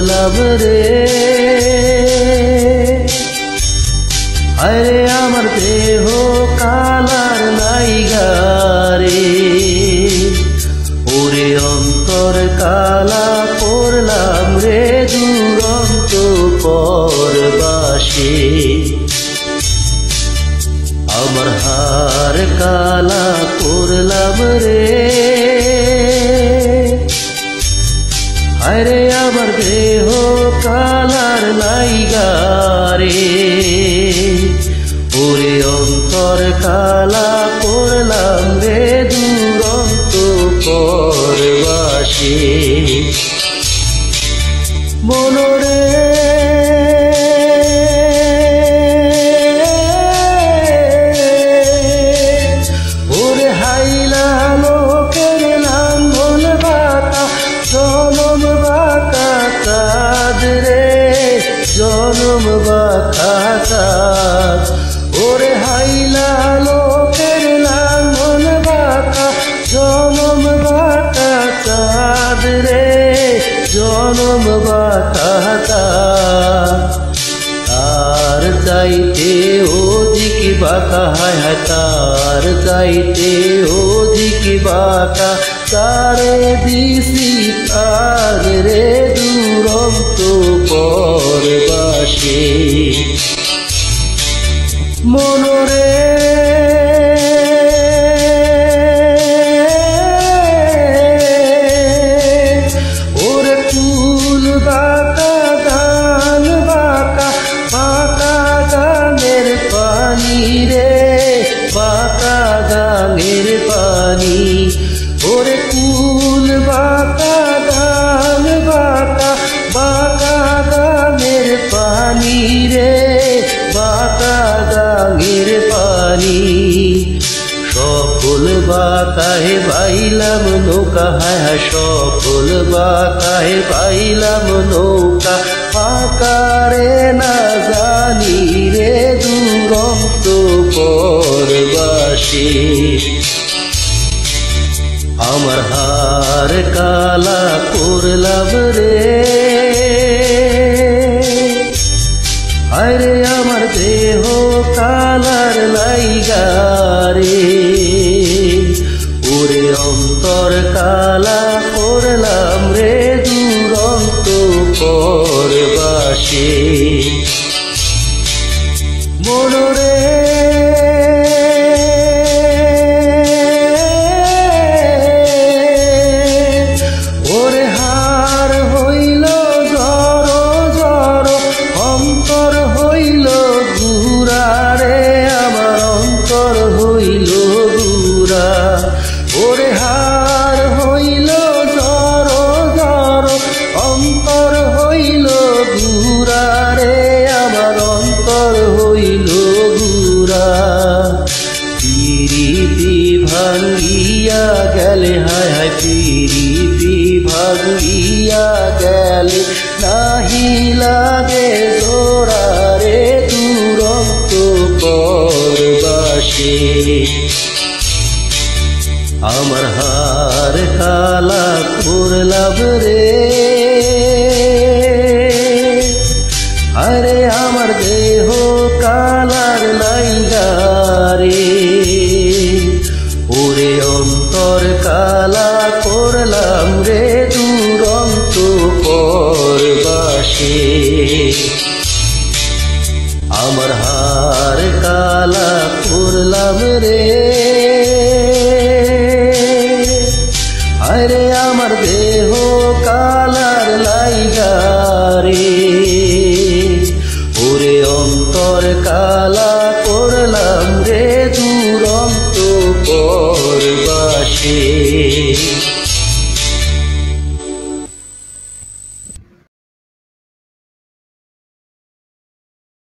করলাম রে। আরে আমার দেহ কালার নাইগারে, ওরে অন্তর কালা করলাম রে দুরন্ত পরবাসে। আমার হার কালা করলাম রে। আরে আমার দেহ কালার নাইগারে, ওরে অন্তর কালা করলাম রে দুরন্ত পরবাসে। মনরে ওরে হাইলা লোকের লাঙ্গল বাঁকা জনম বাঁকা কাজ রে, জনম বাঁকা কাজ। ওরে হাইলা লোকের লাঙ্গল বাঁকা জনম বাঁকা কাজ রে, জনম বাঁকা কাজ। তার চাইতে অধিক বাঁকা, হায় হায় তার চাইতে অধিক বাঁকা, তারে দিছি কাজ রে দুরন্ত পরবাসে। মনরে ওরে ফুল বাঁকা গান বাঁকা, বাঁকা গানের পানি রে, বাঁকা গানের পানি। ওরে ফুল বাঁকা গান বাঁকা, বাঁকা গানের পানি রে, বাঁকা গানের পানি। সকল বাঁকায় পাইলাম নৌকা, হায় হায় সকল বাঁকায় পাইলাম নৌকা, বাঁকারে না জানি রে দুরন্ত পরবাসে। আমার হার কালা করলাম রে। আরে আমার দেহ কালার নাইগারে, ওরে অন্তর কালা করলাম রে দুরন্ত পরবাসে। মনরে ওরে হার হইল জড় জড়, অন্তর হইল গুড়া রে, আমার অন্তর হইল গুড়া। ওরে হার হইল জড় জড়, অন্তর হইল গুড়া রে, আমার অন্তর হইল গুড়া। পিরিতি ভাঙ্গিয়া গেলে, হায় হায় পিরিতি ভাঙ্গিয়া গেলে, নাহি লাগে জোড়া রে দুরন্ত পরবাসে। আমার হার কালা করলাম রে। আরে আমার দেহ কালার নাইগারে, ওরে অন্তর কালা করলাম রে দুরন্ত পরবাসে। আমার হার কালা করলাম রে। আরে আমার দেহ কালার নাইগারে, ওরে অন্তর কালা করলাম রে দুরন্ত পরবাসে।